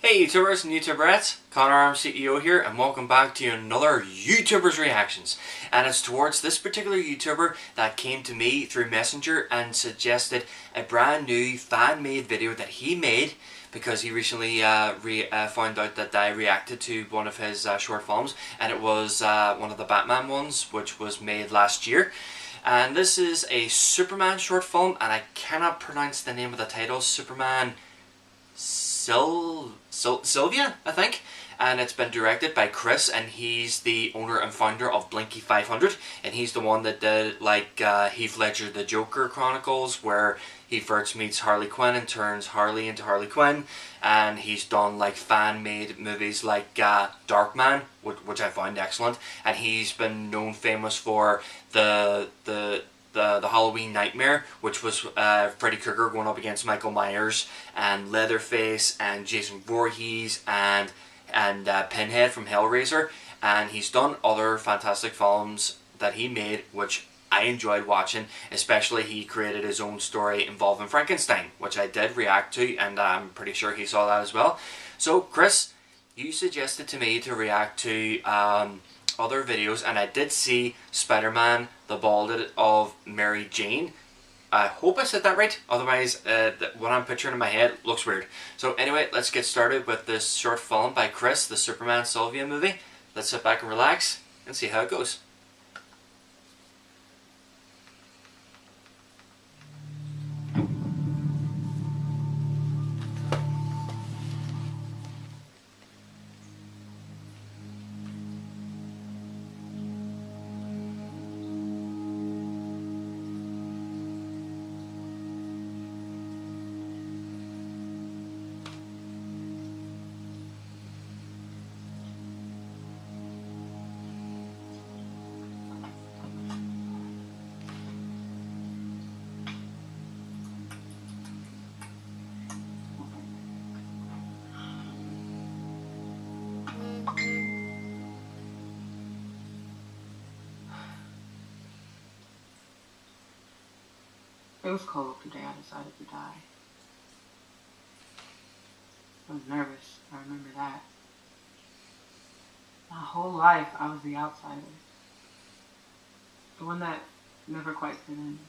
Hey YouTubers and YouTuberettes, ConorArmCEO here, and welcome back to another YouTubers Reactions. And it's towards this particular YouTuber that came to me through Messenger and suggested a brand new fan-made video that he made because he recently found out that I reacted to one of his short films, and it was one of the Batman ones, which was made last year. And this is a Superman short film, and I cannot pronounce the name of the title. Superman Sylvia, I think, and it's been directed by Chris, and he's the owner and founder of Blinky 500, and he's the one that did like Heath Ledger The Joker Chronicles, where he first meets Harley Quinn and turns Harley into Harley Quinn, and he's done like fan-made movies like Darkman, which I found excellent, and he's been known famous for the Halloween Nightmare, which was Freddy Krueger going up against Michael Myers, and Leatherface, and Jason Voorhees, and Pinhead from Hellraiser. And he's done other fantastic films that he made, which I enjoyed watching. Especially he created his own story involving Frankenstein, which I did react to, and I'm pretty sure he saw that as well. So Chris, you suggested to me to react to other videos, and I did see Spider-Man The Ballad of Mary Jane. I hope I said that right, otherwise what I'm picturing in my head looks weird. So anyway, let's get started with this short film by Chris, the Superman Sylvia movie. Let's sit back and relax and see how it goes. It was cold the day I decided to die. I was nervous, I remember that. My whole life I was the outsider. The one that never quite fit in.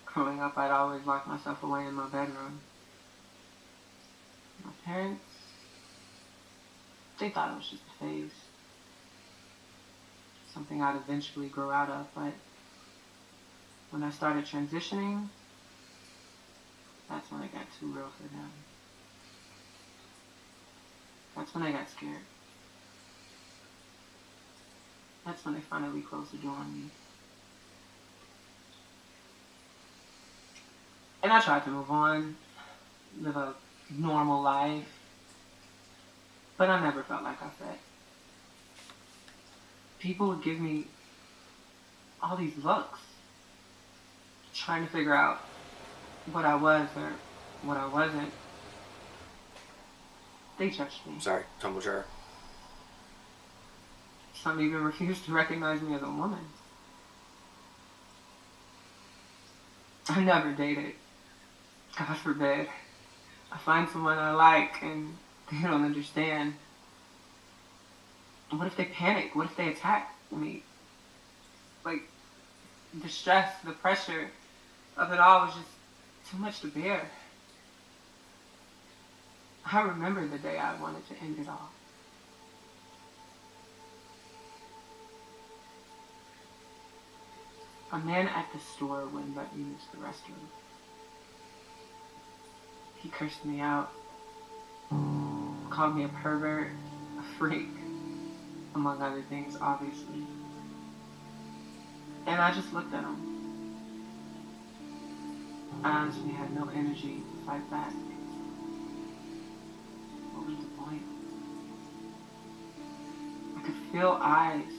Growing up, I'd always lock myself away in my bedroom. My parents, they thought it was just a phase. Something I'd eventually grow out of, but when I started transitioning, that's when it got too real for them. That's when they got scared. That's when they finally closed the door on me. And I tried to move on, live a normal life, but I never felt like I fit. People would give me all these looks, trying to figure out what I was or what I wasn't. They judged me. Sorry, tumble jar. Some even refused to recognize me as a woman. I never dated. God forbid. I find someone I like and they don't understand. What if they panic? What if they attack me? Like, the stress, the pressure of it all was just too much to bear. I remember the day I wanted to end it all. A man at the store wouldn't let me use the restroom. He cursed me out, called me a pervert, a freak, among other things, obviously. And I just looked at him. I honestly had no energy to fight back. What was the point? I could feel eyes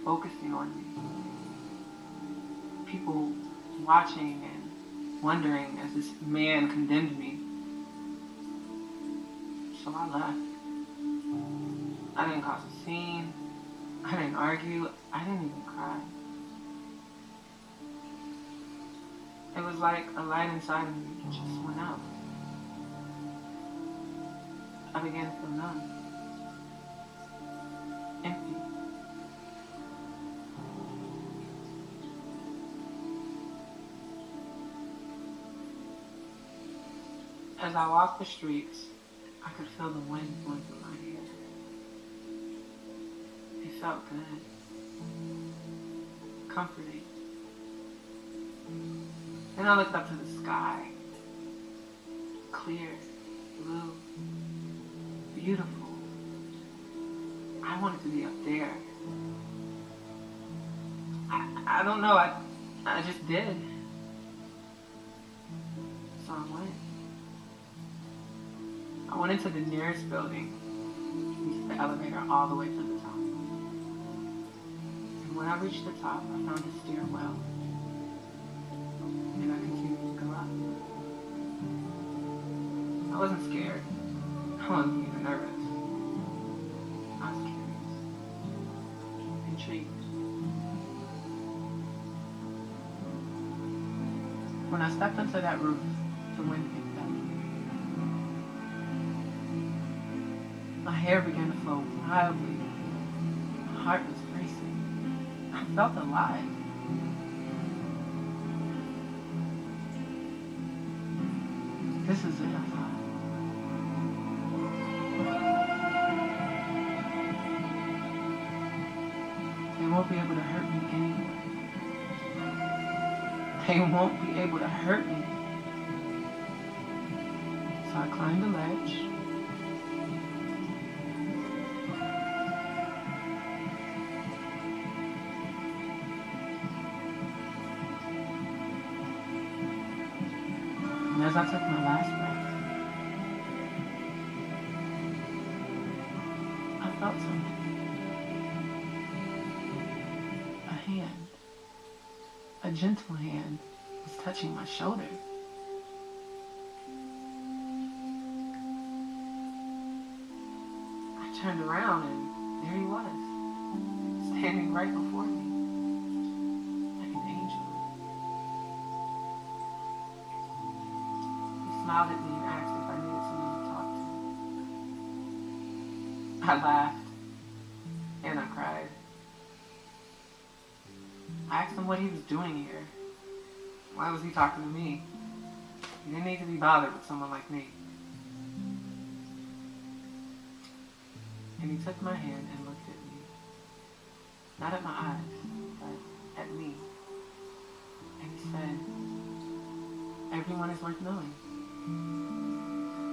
focusing on me. People watching and wondering as this man condemned me. So I left. I didn't cause a scene. I didn't argue. I didn't even cry. It was like a light inside of me just went out. I began to feel numb, empty. As I walked the streets, I could feel the wind blowing through my hair. It felt good, comforting. Then I looked up to the sky, clear, blue, beautiful. I wanted to be up there. I don't know, I just did. So I went. I went into the nearest building, used the elevator all the way to the top. And when I reached the top, I found a stairwell. And I continued to go up. I wasn't scared. I wasn't even nervous. I was curious. Intrigued. When I stepped onto that roof, the wind picked up. My hair began to flow wildly. My heart was racing. I felt alive. This is it, I thought. They won't be able to hurt me anyway. They won't be able to hurt me. So I climbed the ledge. And as I took my last breath, I felt something. A hand, a gentle hand, was touching my shoulder. I turned around and there he was, standing right before me, like an angel. He smiled at me and asked if I needed someone to talk to. I laughed and I cried. I asked him what he was doing here. Why was he talking to me? He didn't need to be bothered with someone like me. And he took my hand and looked at me. Not at my eyes, but at me. And he said, "Everyone is worth knowing."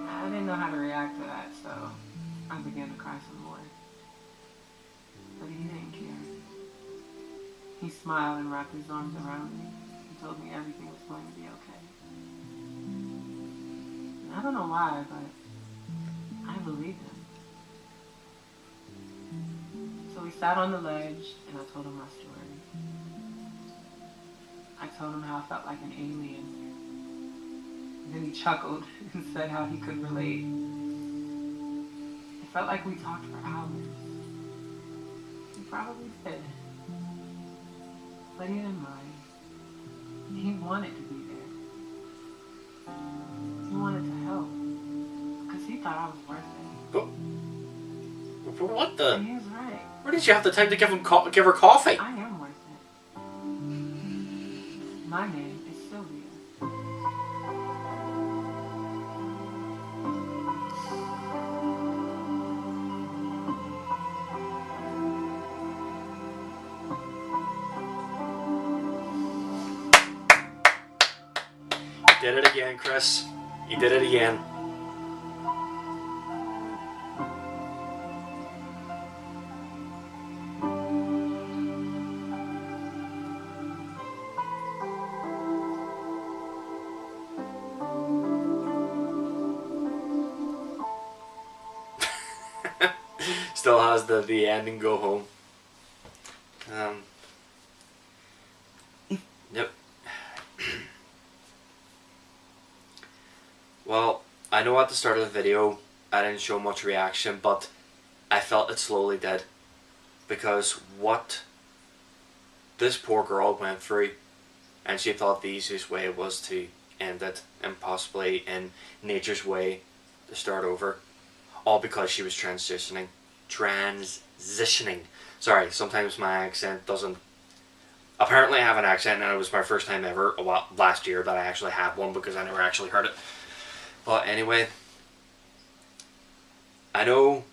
I didn't know how to react to that, so I began to cry some more. But he didn't care. He smiled and wrapped his arms around me. He told me everything was going to be okay. And I don't know why, but I believed him. So we sat on the ledge and I told him my story. I told him how I felt like an alien. And then he chuckled and said how he could relate. It felt like we talked for hours. He probably did. But he didn't mind. He wanted to be there. He wanted to help. Because he thought I was worth it. But what the? And he was right. Where did you have the time to give her coffee? I am worth it. My name is Sylvia. You did it again, Chris. You did it again. Still has the ending go home. Yep. Well, I know at the start of the video I didn't show much reaction, but I felt it slowly did. Because what this poor girl went through, and she thought the easiest way was to end it, and possibly in nature's way to start over. all because she was transitioning. Sorry, sometimes my accent doesn't... Apparently I have an accent, and it was my first time ever, well, last year, that I actually had one, because I never actually heard it. But anyway, I know,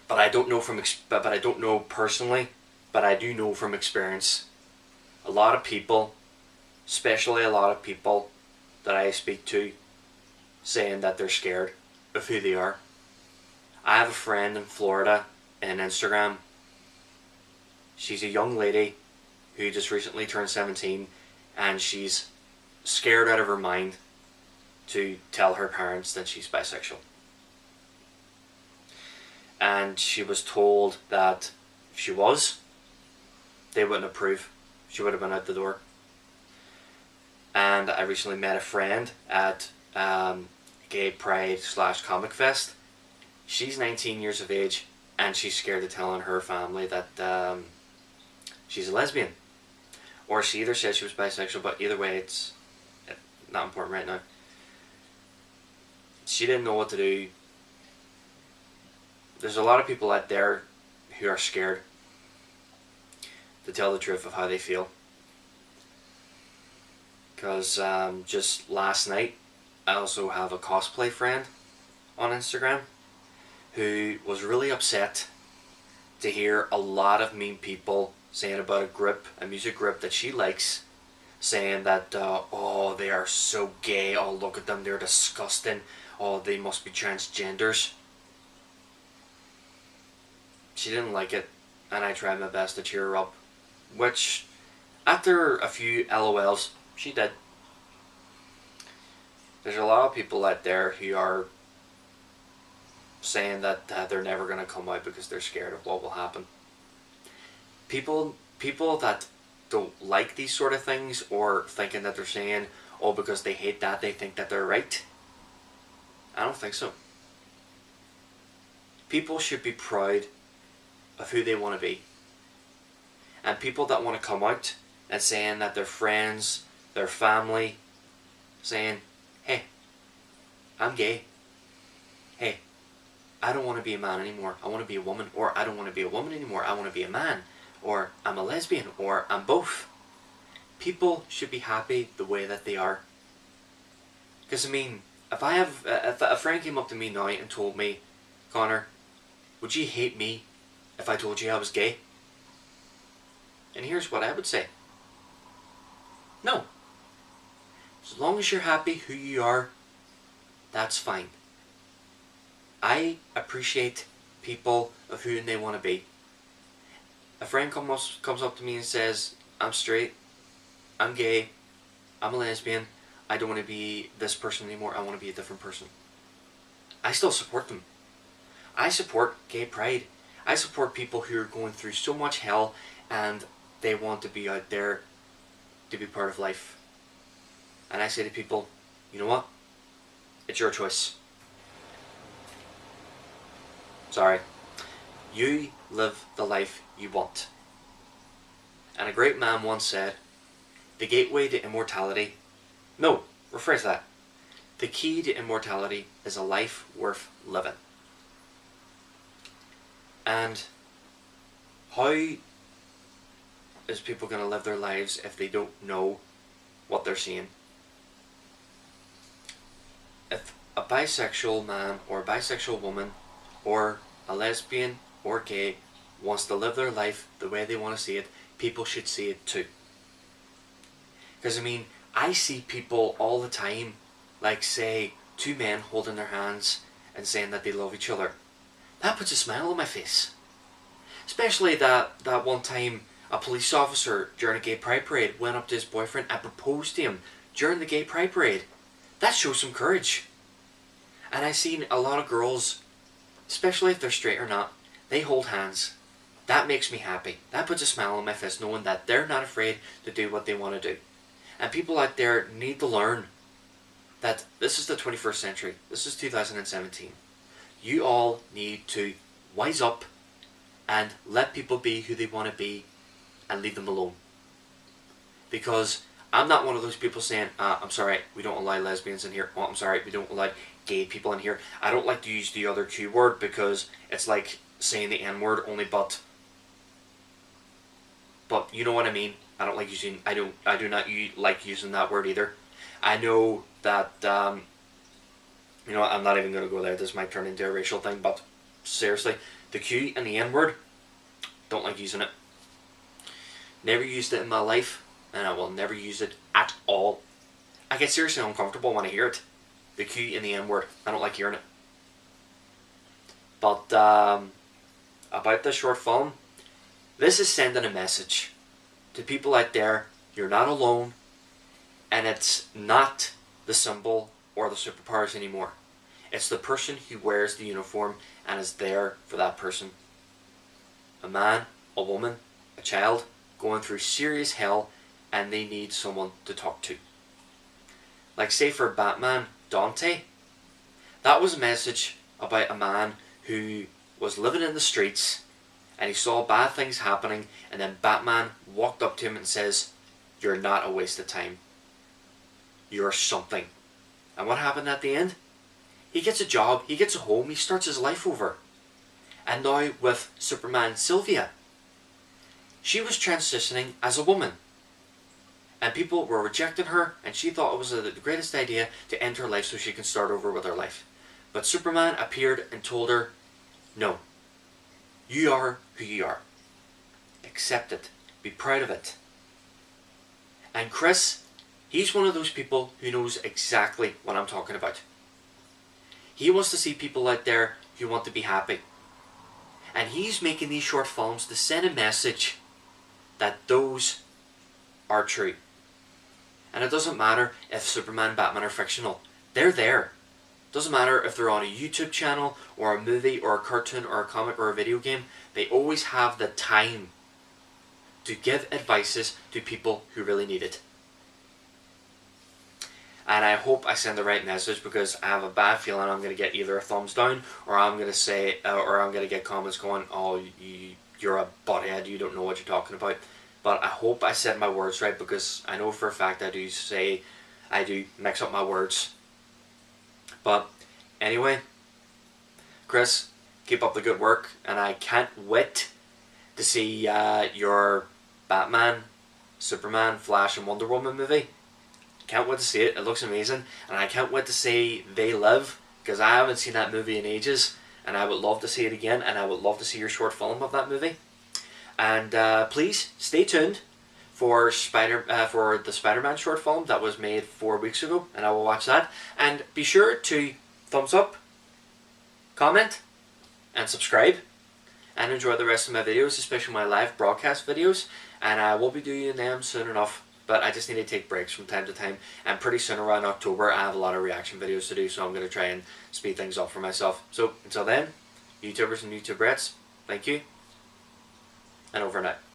but I don't know but I don't know personally, but I do know from experience. A lot of people, especially a lot of people that I speak to, saying that they're scared of who they are. I have a friend in Florida in Instagram. She's a young lady who just recently turned 17, and she's scared out of her mind to tell her parents that she's bisexual. And she was told that if she was, they wouldn't approve. She would have been out the door. And I recently met a friend at Gay Pride / Comic Fest. She's 19 years of age, and she's scared of telling her family that she's a lesbian. Or she either said she was bisexual, but either way, it's not important right now. She didn't know what to do. There's a lot of people out there who are scared to tell the truth of how they feel. Because just last night, I also have a cosplay friend on Instagram who was really upset to hear a lot of mean people saying about a music group that she likes, saying that, oh, they are so gay, oh, look at them, they're disgusting, oh, they must be transgenders. She didn't like it, and I tried my best to cheer her up, which, after a few LOLs, she did. There's a lot of people out there who are saying that they're never going to come out because they're scared of what will happen. People that don't like these sort of things, or thinking that they're saying, oh, because they hate that, they think that they're right. I don't think so. People should be proud of who they want to be. And people that want to come out and saying that their friends, their family, saying, hey, I'm gay. Hey, I don't want to be a man anymore, I want to be a woman. Or I don't want to be a woman anymore, I want to be a man. Or I'm a lesbian, or I'm both. People should be happy the way that they are. Because I mean, if a friend came up to me now and told me, Connor, would you hate me if I told you I was gay? And here's what I would say. No. As long as you're happy who you are, that's fine. I appreciate people of who they want to be. A friend comes up to me and says, I'm straight, I'm gay, I'm a lesbian, I don't want to be this person anymore, I want to be a different person. I still support them. I support gay pride. I support people who are going through so much hell and they want to be out there to be part of life. And I say to people, you know what? It's your choice. Sorry. You live the life you want. And a great man once said, the gateway to immortality... No, rephrase that. The key to immortality is a life worth living. And how is people going to live their lives if they don't know what they're seeing? If a bisexual man or a bisexual woman or a lesbian or gay wants to live their life the way they want to see it, people should see it too. Because I mean, I see people all the time, like say, two men holding their hands and saying that they love each other. That puts a smile on my face. Especially that one time a police officer during a gay pride parade went up to his boyfriend and proposed to him during the gay pride parade. That shows some courage. And I've seen a lot of girls, especially if they're straight or not, they hold hands. That makes me happy. That puts a smile on my face knowing that they're not afraid to do what they want to do. And people out there need to learn that this is the 21st century. This is 2017. You all need to wise up and let people be who they want to be and leave them alone. Because I'm not one of those people saying, I'm sorry, we don't allow lesbians in here. Oh, I'm sorry, we don't allow gay people in here. I don't like to use the other Q word because it's like saying the N word, only but you know what I mean. I don't like using. I do not like using that word either. I know that you know, I'm not even going to go there. This might turn into a racial thing, but seriously, the Q and the N word, don't like using it. Never used it in my life, and I will never use it at all. I get seriously uncomfortable when I hear it. The Q and the N word, I don't like hearing it. But about this short film, this is sending a message to people out there. You're not alone, and it's not the symbol or the superpowers anymore. It's the person who wears the uniform and is there for that person. A man, a woman, a child going through serious hell, and they need someone to talk to. Like, say for Batman, Dante, that was a message about a man who was living in the streets and he saw bad things happening, and then Batman walked up to him and says, "You're not a waste of time. You're something." And what happened at the end? He gets a job, he gets a home, he starts his life over. And now with Superman Sylvia, she was transitioning as a woman. And people were rejecting her, and she thought it was the greatest idea to end her life so she can start over with her life. But Superman appeared and told her, "No, you are who you are. Accept it. Be proud of it." And Chris, he's one of those people who knows exactly what I'm talking about. He wants to see people out there who want to be happy. And he's making these short films to send a message that those are true. And it doesn't matter if Superman and Batman are fictional. They're there. It doesn't matter if they're on a YouTube channel or a movie or a cartoon or a comic or a video game. They always have the time to give advices to people who really need it. And I hope I send the right message, because I have a bad feeling I'm going to get either a thumbs down, or I'm going to say, or I'm going to get comments going, "Oh, you're a butthead, you don't know what you're talking about." But I hope I said my words right, because I know for a fact I do mix up my words. But anyway, Chris, keep up the good work, and I can't wait to see your Batman, Superman, Flash and Wonder Woman movie. Can't wait to see it. It looks amazing, and I can't wait to see They Live, because I haven't seen that movie in ages, and I would love to see it again, and I would love to see your short film of that movie. And please stay tuned for the Spider-Man short film that was made 4 weeks ago, and I will watch that. And be sure to thumbs up, comment, and subscribe, and enjoy the rest of my videos, especially my live broadcast videos, and I will be doing them soon enough. But I just need to take breaks from time to time, and pretty soon around October I have a lot of reaction videos to do, so I'm going to try and speed things up for myself. So until then, YouTubers and YouTuberettes, thank you, and over and out.